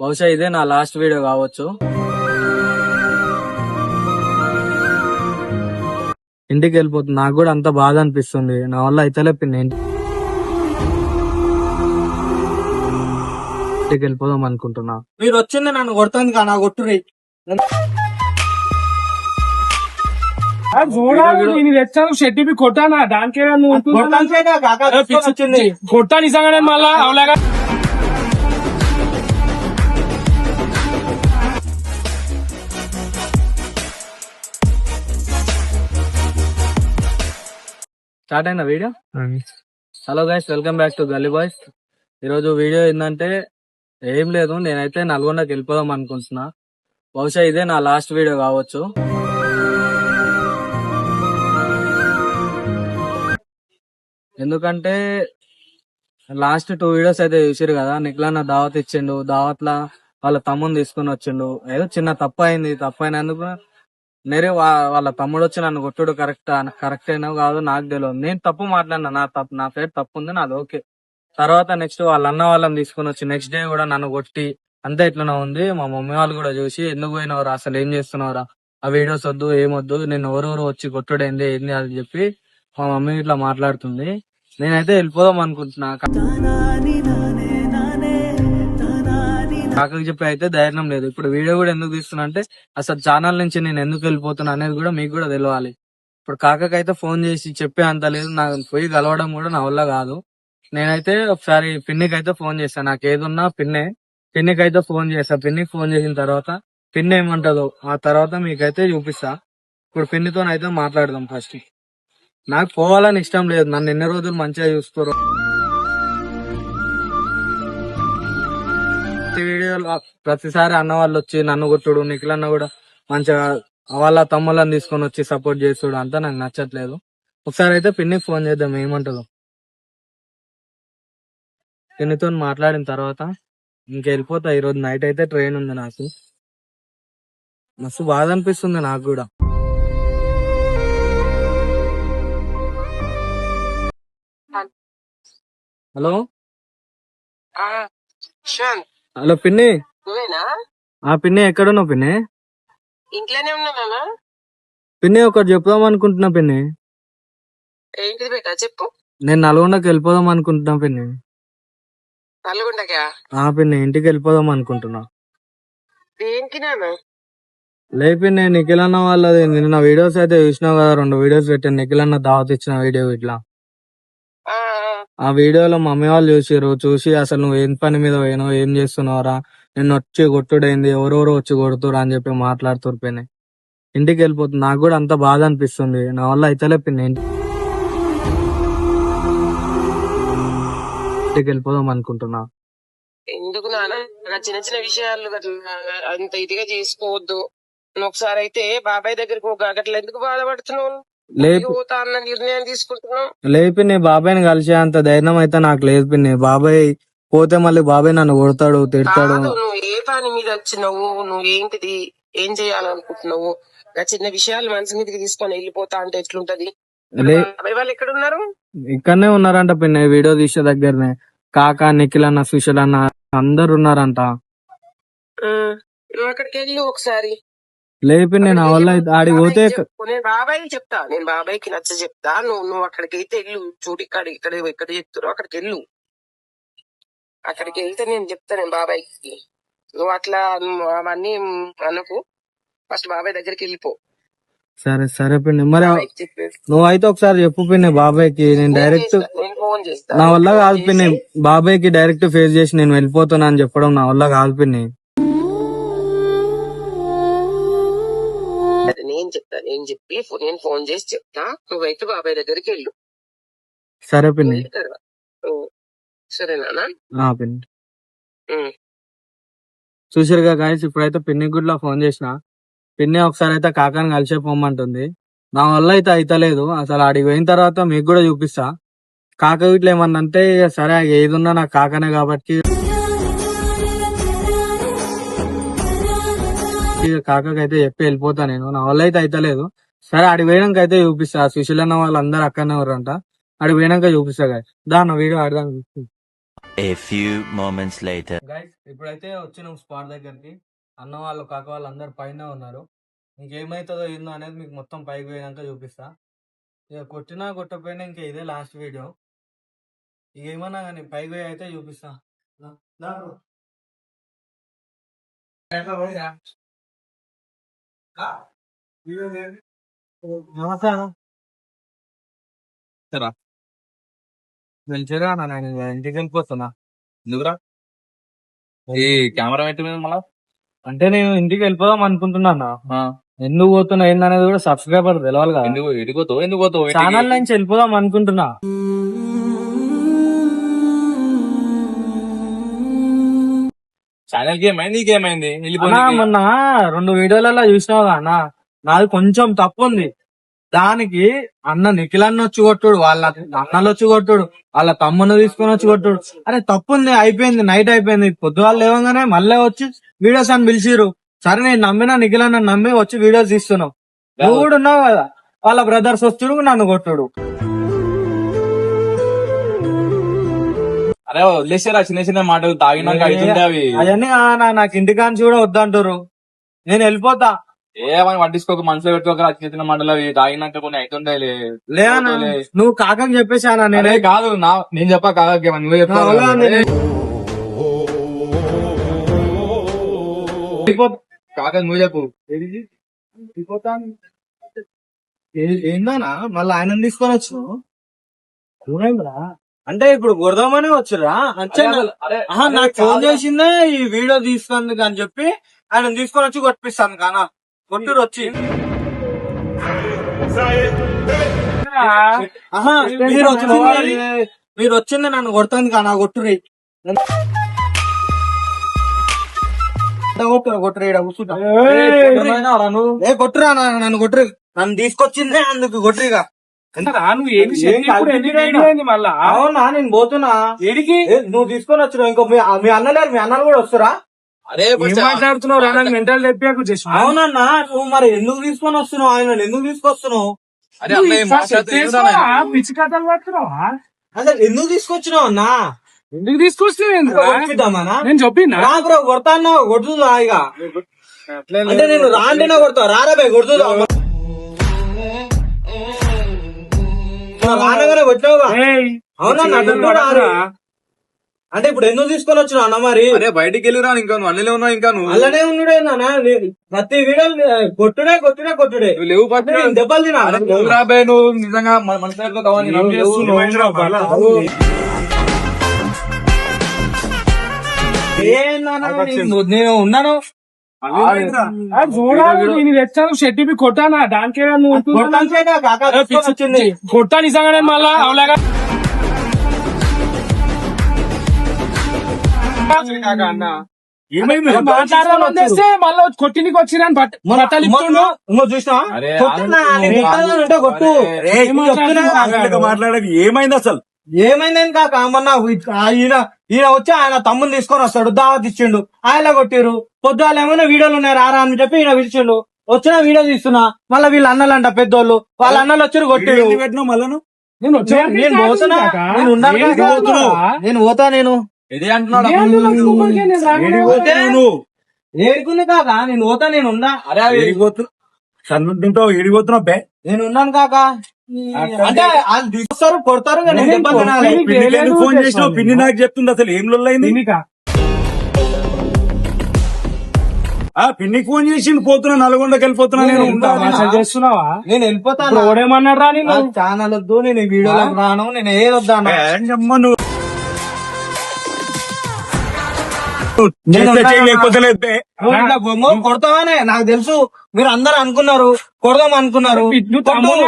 బహుశా ఇదే నా లాస్ట్ వీడియో కావచ్చు. ఇంటికి వెళ్ళిపోతుంది. నాకు కూడా అంత బాధ అనిపిస్తుంది. నా వల్ల అయితేలే పిన్ని. ఇంటికి వెళ్ళిపోదాం అనుకుంటున్నా. మీరు వచ్చింది నన్ను కొడుతుంది నా కొట్టురి తెచ్చాను షెట్టి కొట్టానా దానికే కొట్టా నిజంగానే మళ్ళా అవలేగా స్టార్ట్ అయిన video. Hello guys, welcome back to గల్లీ బాయ్స్. ఈరోజు వీడియో ఏంటంటే ఏం లేదు, నేనైతే నల్గొండకి వెళ్ళిపోదాం అనుకుంటున్నా. బహుశా ఇదే నా లాస్ట్ వీడియో కావచ్చు. ఎందుకంటే లాస్ట్ 2 వీడియోస్ అయితే చూసారు కదా. నిఖిలన్న దావత్ ఇచ్చిండు, దావత్లా వాళ్ళ తమ్ముని తీసుకుని వచ్చిండు. ఏదో చిన్న తప్పు అయింది. తప్పు అయినందుకు నేరే వాళ్ళ తమ్ముడు వచ్చి నన్ను కొట్టుడు కరెక్ట్ అయినా కాదు నాకు తెలియదు. నేను తప్పు మాట్లాడినా, నా పేరు తప్పు ఉంది, నాది ఓకే. తర్వాత నెక్స్ట్ వాళ్ళ అన్న వాళ్ళని తీసుకుని వచ్చి నెక్స్ట్ డే కూడా నన్ను కొట్టి అంతా ఇట్లనే ఉంది. మా మమ్మీ వాళ్ళు కూడా చూసి ఎందుకు పోయినవరా, అసలు ఏం చేస్తున్నావురా, ఆ వీడియోస్ వద్దు ఏమొద్దు, నేను ఎవరెవరు వచ్చి కొట్టుడైంది ఏంది అని చెప్పి మా మమ్మీ ఇట్లా మాట్లాడుతుంది. నేనైతే వెళ్ళిపోదాం అనుకుంటున్నా. కాకకి చెప్పి అయితే ధైర్యం లేదు. ఇప్పుడు వీడియో కూడా ఎందుకు తీస్తున్నా అంటే అసలు ఛానల్ నుంచి నేను ఎందుకు వెళ్ళిపోతున్నా అనేది కూడా మీకు కూడా తెలియాలి. ఇప్పుడు కాకకైతే ఫోన్ చేసి చెప్పే అంత లేదు, నాకు పోయి కలవడం కూడా నా వల్ల కాదు. నేనైతే ఒకసారి పిన్నికి అయితే ఫోన్ చేస్తాను. నాకు ఏదున్నా పిన్నికి అయితే ఫోన్ చేస్తా. పిన్నికి ఫోన్ చేసిన తర్వాత పిన్ని ఏమంటదో ఆ తర్వాత మీకైతే చూపిస్తా. ఇప్పుడు పిన్నితో అయితే మాట్లాడదాం. ఫస్ట్ నాకు పోవాలని ఇష్టం లేదు. నన్ను ఎన్ని రోజులు మంచిగా చూసుకోరు. వీడియోలో ప్రతిసారి అన్న వాళ్ళు వచ్చి నన్ను కొట్టుడు, నిఖిలన్న కూడా మంచిగా వాళ్ళ తమ్ముళ్ళని తీసుకొని వచ్చి సపోర్ట్ చేస్తుడు అంతా నాకు నచ్చట్లేదు. ఒకసారి అయితే పిన్నికి ఫోన్ చేద్దాం ఏమంటదో. పిన్నితో మాట్లాడిన తర్వాత ఇంకెళ్ళిపోతా. ఈరోజు నైట్ అయితే ట్రైన్ ఉంది. నాకు మస్తు బాధ అనిపిస్తుంది నాకు కూడా. హలో హలో పిన్ని. పిన్ని ఎక్కడున్నావు పిన్ని? ఇంట్లోనే ఉన్నా. పిన్ని ఒకటి చెప్దాం అనుకుంటున్నా పిన్ని. ఏంటిది బేటా చెప్పు. నేను నల్గొండకి వెళ్ళిపోదాం అనుకుంటున్నా పిన్ని. నల్గొండకా? పిన్ని ఇంటికి వెళ్ళిపోదాం అనుకుంటున్నా. దేనికి నాన్న? లే పిన్ని, నిఖిలన్న వాళ్ళది నిన్న వీడియోస్ అయితే చూసినావు కదా. 2 వీడియోస్ పెట్టాను. నిఖిలన్న దావత్ ఇచ్చిన వీడియో ఇట్లా. ఆ వీడియోలో మమ్మీ వాళ్ళు చూసి అసలు నువ్వు ఏం పని మీద పోయినావు, ఏం చేస్తున్నావురా, నిన్ను వచ్చి కొట్టుడైంది, ఎవరెవరో వచ్చి కొడుతురు అని చెప్పి మాట్లాడుతురు పిన్ని. ఇంటికి వెళ్ళిపోతుంది. నాకు కూడా అంత బాధ అనిపిస్తుంది. నా వల్ల అయితేలే పిన్ని. ఇంటికి వెళ్ళిపోదాం అనుకుంటున్నా. ఎందుకు నాన్న చిన్న చిన్న విషయాలు అంత ఇదిగా చేసుకోవద్దు. నువ్వు ఒకసారి అయితే బాబాయ్ దగ్గరికి గట్ల ఎందుకు బాధపడుతున్నావు? పోతా అన్న నిర్ణయం తీసుకుంటున్నావు. లేదు పిన్ని, బాబాయ్ని కలిసే అంత ధైర్యం అయితే నాకు లేదు పిన్ని. బాబాయ్ పోతే మళ్ళీ బాబాయ్ నన్ను కొడతాడు, తిడతాడు. నువ్వు ఏ పని మీద వచ్చినావు, నువ్వు ఏంటిది, ఏం చేయాలనుకుంటున్నావు? చిన్న విషయాలు మనసు మీదకి తీసుకొని వెళ్ళిపోతా అంటే ఎట్లుంటది? బాబాయ్ వాళ్ళు ఎక్కడున్నారు? ఇక్కడనే ఉన్నారంట పిన్ని, వీడియో తీసే దగ్గరనే. కాకా, నిఖిల్ అన్న, సుశీల్ అన్న అందరు ఉన్నారంట. నువ్వు అక్కడికి వెళ్ళు ఒకసారి. లేపి నేను నా వల్ల ఆడికి పోతే నేను బాబాయ్ చెప్తా, నేను బాబాయ్కి నచ్చ చెప్తా. నువ్వు అక్కడికి అయితే వెళ్ళు. చూడు ఇక్కడ చెప్తారు, అక్కడికి వెళ్ళు. అక్కడికి వెళ్తే నేను చెప్తా నేను బాబాయ్కి. నువ్వు అట్లా అవన్నీ అనుకు. ఫస్ట్ బాబాయ్ దగ్గరికి వెళ్ళిపో. సరే సరే పిన్ని. మరి నువ్వైతే ఒకసారి చెప్పు పిన్ని బాబాయ్కి. నేను డైరెక్ట్ ఫోన్ చేస్తా. నా వల్ల కాదు పిన్ని, బాబాయ్కి డైరెక్ట్ ఫేస్ చేసి నేను వెళ్ళిపోతున్నా అని చెప్పడం నా వల్ల కాదు పిన్ని. నేను చెప్తా, నేను ఫోన్ చేసి చెప్తా. నువ్వైతే బాబాయ్ దగ్గరికి వెళ్ళు. సరే పిన్ని. సరేనా పిన్ని? చూసారుగా గాయస్, ఇప్పుడైతే పిన్ని గుడ్లో ఫోన్ చేసిన. పిన్ని ఒకసారి అయితే కాకాని కలిసే పోమంటుంది. నా వల్ల అయితే అయితలేదు. అసలు ఆడికి పోయిన తర్వాత మీకు కూడా చూపిస్తా. కాక ఇట్లా ఏమన్నా అంటే సరే ఏదున్నా నాకు కాకనే కాబట్టి కాకకైతే చెప్పి వెళ్ళిపోతా నేను. నా వల్ల అయితే అయితలేదు. సరే ఆడికి పోయినాక అయితే చూపిస్తా. సుశీల్ అన్న వాళ్ళందరూ అక్కడనే ఉన్నారంట. ఆడికి పోయినాక చూపిస్తా. దాని వీడియో ఆడదాం. A few moments later. Guys ఇప్పుడైతే వచ్చినాం స్పాట్ దగ్గరికి. అన్న వాళ్ళు కాక వాళ్ళు అందరు పైన ఉన్నారు. ఇంకేమైతుందో ఏందో అనేది మీకు మొత్తం పైకి పోయినాక చూపిస్తా. ఇక కొట్టినా కొట్టకపోయినా ఇంకా ఇదే లాస్ట్ వీడియో. ఇక ఏమన్నా కానీ పైకి పోయి అయితే చూపిస్తా. నమస్తే అన్న. మంచిగా నేను ఇంటికి వెళ్ళిపోతున్నా. ఎందుకురా ఈ కెమెరా పెట్టి మీద మళ్ళా అంటే నేను ఇంటికి వెళ్ళిపోదాం అనుకుంటున్నా అన్న. ఎందుకు పోతున్నా ఏందనేది కూడా సబ్స్క్రైబర్ తెలవాలి కదా. ఎందుకు పోతావు ఛానల్ నుంచి వెళ్ళిపోదాం అనుకుంటున్నా. ఛానల్ కి ఏమైంది నీకేమైంది అన్నా, మొన్న 2 వీడియోలలో చూసినావు కదా అన్న, నాది కొంచెం తప్పు ఉంది. దానికి అన్న నిఖిల్ అన్న వచ్చి కొట్టుడు, వాళ్ళ అన్నలు వచ్చి కొట్టుడు, వాళ్ళ తమ్ముని తీసుకొని వచ్చి కొట్టుడు. అరే తప్పుంది, అయిపోయింది, నైట్ అయిపోయింది. పొద్దుగాలు లేవగానే మళ్ళీ వచ్చి వీడియోస్ అని పిలిచిరు. సరే నేను నమ్మినా, నిఖిల్ అన్న నమ్మి వచ్చి వీడియోస్ తీస్తున్నావు. నువ్వు కూడా ఉన్నావు కదా, వాళ్ళ బ్రదర్స్ వచ్చుడు నన్ను కొట్టుడు. అరే వదిలేసారా చిన్న చిన్న మాటలు తాగినాక అవుతుంటే అవి అవన్నీ నాకు ఇంటికాంచి కూడా వద్దంటారు. నేను వెళ్ళిపోతా. ఏమని పట్టించుకోక మనసులో పెట్టుకోక చిన్న చిన్న మాటలు అవి తాగినాక కొన్ని అవుతుంటాయి లేదన్నా, నువ్వు కాకకి చెప్పేసానా? నేనే కాదు నేను చెప్పా కాకి నువ్వే చెప్తావు. కాక నువ్వు చెప్పు. ఏందన్నా మళ్ళీ ఆయన తీసుకొని వచ్చు? అంటే ఇప్పుడు కొడదామనే వచ్చురా? నాకు ఫోన్ చేసిందే ఈ వీడియో తీసుకుందుకు అని చెప్పి ఆయన తీసుకొని వచ్చి కొట్టిస్తాను కానా. కొట్టురు వచ్చి మీరు వచ్చింది నన్ను కొడుతుంది కానా. కొట్టురి కొట్టురా కూర్చుంటా. ఏ కొట్టురా నన్ను కొట్టురు. నన్ను తీసుకొచ్చిందే అందుకు కొట్టురిగా. అవునా, నేను పోతున్నా. నువ్వు తీసుకొని వచ్చినావు. ఇంకో మీ అన్నలేరు, మీ అన్నలు కూడా వస్తురా? అరే మాట్లాడుతున్నావు మెంటల్ తెప్పాకు చేసి. అవునన్నా, నువ్వు మరి ఎందుకు తీసుకొని వస్తున్నావు? ఆయన ఎందుకు తీసుకొస్తున్నావు? అరే అమ్మాయి పిచ్చి కథలు పడుతున్నావా? అసలు ఎందుకు తీసుకొచ్చినావు అన్నా? ఎందుకు తీసుకొస్తున్నావు? కొట్టిద్దామనా? నేను చెప్పినా బ్రో కొడతాను, కొడుతుందా ఇక? అంటే నేను రాండినా కొడతావు, రారా బే కొడుతుందా? రానగానే కొట్టినావుగా. అవునా, అంటే ఇప్పుడు ఎందుకు తీసుకొని వచ్చినావు అన్న? మరి అరే బయటికి వెళ్ళిరా, ఇంకా నువ్వు అల్లనే ఉన్నావు. ఇంకా నువ్వు అల్లనే ఉన్నాడేనా? ప్రతి వీడియో కొట్టుడే కొట్టుడే కొట్టుడే. నువ్వు లేవు పట్టు దెబ్బలు తినా. రాబోయే నువ్వు నిజంగా మనసులో కావాలి. నేను ఉన్నాను. తెచ్చాను షెట్టి కొట్టానా దానికే వచ్చింది. కొట్టా నిజంగానే మళ్ళా అవలేగా అన్న మాట్లాడాలంటే మళ్ళీ కొట్టినికి వచ్చిరని చూసినా కొట్టు. మాట్లాడేది ఏమైంది అసలు? ఏమైందని కాక మొన్న ఈయన వచ్చి ఆయన తమ్ముని తీసుకొని వస్తాడు, దావత్ ఇచ్చిండు, ఆయన కొట్టిరు. పొద్దుగాల ఏమైనా వీడియోలు ఉన్నాయి రారా అని చెప్పి ఈయన పిలిచిండు. వచ్చిన వీడియో తీస్తున్నా. మళ్ళీ వీళ్ళ అన్నలు అంట పెద్దోళ్ళు, వాళ్ళ అన్నలు వచ్చి కొట్టిరు. పెట్టినావు మళ్ళా నేను పోతున్నా, నేను ఉన్నాను, నేను పోతా. నేను ఇదే అంటున్నాడు. ఏడుకుంది కాక నేను పోతా, నేను ఉన్నా. అరే సన్నుంటావు ఏడిపోతున్నావు బే. నేను ఉన్నాను కాక. అంటే వాళ్ళు తీసుకొస్తారు, కొడతారు. ఫోన్ చేసినావు, పిన్ని నాకు చెప్తుంది అసలు ఏం లొల్లైంది. పిన్నికి ఫోన్ చేసి పోతున్నా, నల్గొండకి వెళ్ళిపోతున్నా. నేను చేస్తున్నావా? నేను వెళ్ళిపోతాను. ఎవడేమన్నాడు రా? నేను ఛానల్ వద్దు, నేను ఈ వీడియోలకు రాను, నేను ఏదొద్దాను. కొడతామనే నాకు తెలుసు. మీరు అందరు అనుకున్నారు, కొడదాం అనుకున్నారు.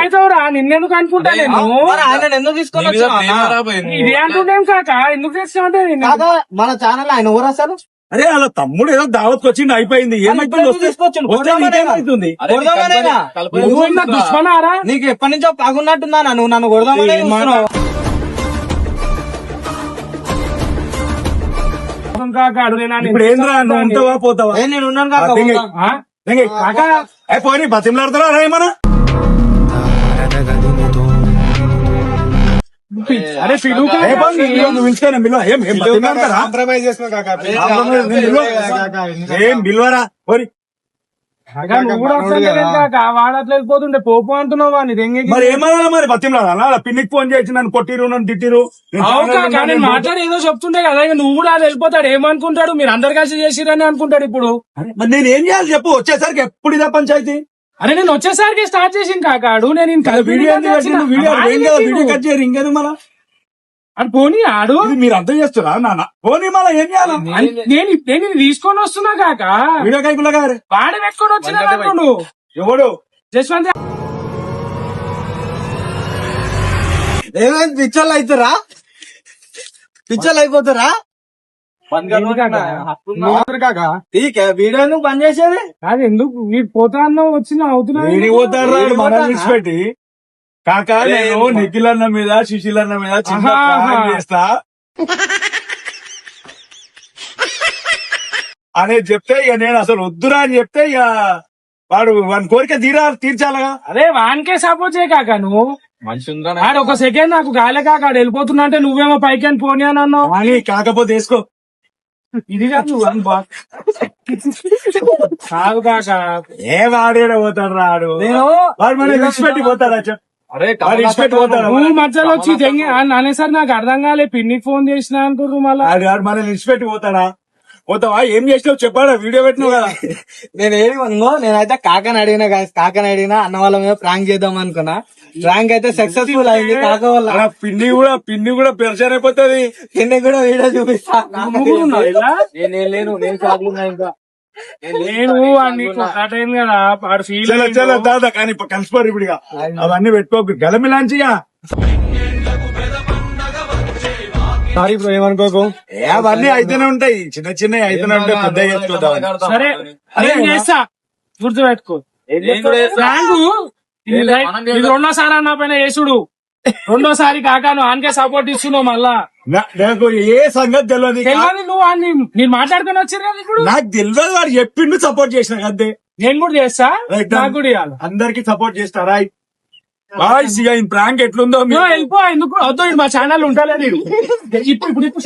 అవుతావురా, నిన్నెందుకు అనుకుంటా నేను. ఆయన ఎందుకు తీసుకొని ఇదే అంటుండేం కాక ఎందుకు చేస్తామంటే కాదా మన ఛానల్ ఆయన ఎవరు అసలు? అరే వాళ్ళ తమ్ముడు ఏదో దావత్ వచ్చింది, అయిపోయింది. ఏమైతుంది? తీసుకొచ్చింది దుష్మనారా? నీకు ఎప్పటి నుంచో పగున్నట్టుందా? నువ్వు నన్ను కొడదామనే ఇప్పుడు ఏంద్రా, నువ్వు ఉంటావా పోతావా? నేను ఉన్నాను కాక. పోనీ బతిమలాడతారా ఏమన్నా? అరే పిలువు కాక. ఏ బాబు, నువ్వు పిలుచుకోనా బిల్వ? ఏం బతిమాలుతారా? కాంప్రమైజ్ చేసుకో కాక కాంప్రమైజ్ నేను బిల్వ? ఏం బిల్వరా పోరి. కాకా, నువ్వు కూడా వస్తుంటే కాక వాడు అట్లా వెళ్ళిపోతుండే పోపు అంటున్నావు వాడిని దెంగకి. మరి ఏమన్నా మరి బతిమలాడాలా? పిన్నికి ఫోన్ చేసి నన్ను కొట్టిరు, నన్ను తిట్టిరు. నేను అవు కాక, ఛానల్లో నేను మాట్లాడి ఏదో చెప్తుండే కదా, ఇక నువ్వు కూడా అలా వెళ్ళిపోతాడు ఏమనుకుంటాడు, మీరు అందరు కలిసి చేసిరని అనుకుంటాడు ఇప్పుడు. మరి నేను ఏం చేయాలి చెప్పు? వచ్చేసరికి ఎప్పుడు ఇదే పంచాయతీ. అరే నేను వచ్చేసరికి స్టార్ట్ చేసింది కాకాడు, నేను ఇంకా వీడియో ఎందుకు కట్టిండు? వీడియో కట్ చేయరు ఇంకేది మళ్ళా? అని పోనీ ఆడు. ఇది మీరు అర్థం చేస్తురా నాన్న? పోనీ మళ్ళా ఏం చేయాలా? నేను నేను తీసుకొని వస్తున్నా కాక, వీడియో కైకులా గారు వాడు పెట్టుకొని వచ్చినా నువ్వు ఎవడు? జస్వంత్ ఏమైంది పిచ్చర్లు అవుతారా? పిచ్చర్లు అయిపోతారా? వీడియో ఎందుకు బంద్ చేసేది? కాదు ఎందుకు మీరు పోతా అన్నావు వచ్చినా అవుతున్నా వీడికి పోతారా మనల్ని విడిచిపెట్టి? కాకా నేను నిఖిల్ అన్న మీద సుశీల్ అన్న మీద చిన్న ప్రాంక్ చేస్తా అనేది చెప్తే ఇక నేను అసలు వద్దురా అని చెప్తే ఇక వాడి కోరిక తీర్చాలగా. అరే వానికే సపోర్ట్ చేయ కాక నువ్వు. మనిషి ఉందా? ఆడు ఒక సెకండ్ నాకు గాలే కాక ఆడు వెళ్ళిపోతున్నా అంటే నువ్వేమో పైకి అని పోనీ అని అన్నావు. కానీ కాకపోతే వేసుకో. ఇది కాదు నువ్వు అని కాదు కాక. ఏ వాడేడ పోతాడు రాడు? వాడు మనం విడిచిపెట్టి పోతాడా చెప్పు? అరే వాడు విడిచిపెట్టి పోతాడా? నువ్వు మధ్యలో వచ్చి తెంగి అనేసరి నాకు అర్థం కాలే, పిన్నికి ఫోన్ చేసినా అనుకుంటారు మళ్ళా. వాడు మనల్ని విడిచిపెట్టి పోతాడా? పోతావా? ఏం చేసినావు చెప్పాడా? వీడియో పెట్టినావు కదా. నేనైతే కాకని అడిగినా కాకని అడిగినా అన్న వాళ్ళ మీద ప్రాంక్ చేద్దాం అనుకున్నా. ప్రాంక్ అయితే సక్సెస్ఫుల్ అయింది కాక వల్ల. అలా పిన్ని కూడా పెర్చర్ అయిపోతుంది. నిన్న కూడా వీడియో చూపిస్తా. నువ్వు కూడా ఉన్నావు ఇలా? నేను లేను, నేను కాకుండా ఇంకా నేను నీకు స్టార్ట్ అయింది కదా ఆడు ఫీల్ చలో చలో దాదా కానీ కలిసిపోరు ఇప్పుడు ఇక. అవన్నీ పెట్టుకోకు గలమిలాంచిగా. Sorry bro, ఏమనుకోకు. అవన్నీ అయితేనే ఉంటాయి, చిన్న చిన్న అయితేనే ఉంటాయి, పెద్ద చేసుకోదాం. సరే నేను చేస్తా, గుర్తుపెట్టుకో. ప్రాంకు ఇది రెండోసారి అన్న పైన యేసుడు, రెండోసారి కాకాను ఆనకే సపోర్ట్ ఇస్తున్నావు మళ్ళా. నాకు ఏ సంగతి తెలియదు. తెలియదు నువ్వు అన్ని మీరు మాట్లాడుకుని వచ్చారు కదా ఇప్పుడు. నాకు తెలియదు, వాడు చెప్పిండు సపోర్ట్ చేసిన అంతే. నేను కూడా చేస్తా, Right. నాకు కూడా ఇవ్వాలి. అందరికి సపోర్ట్ చేస్తారా? బాయ్స్ ఇక ఈ ప్రాంక్ ఎట్లుందో నువ్వు వెళ్ళిపో, ఎందుకు వద్దు, మా ఛానల్ ఉంటాలే. నేను ఇప్పుడు ఇప్పుడు ఇప్పుడు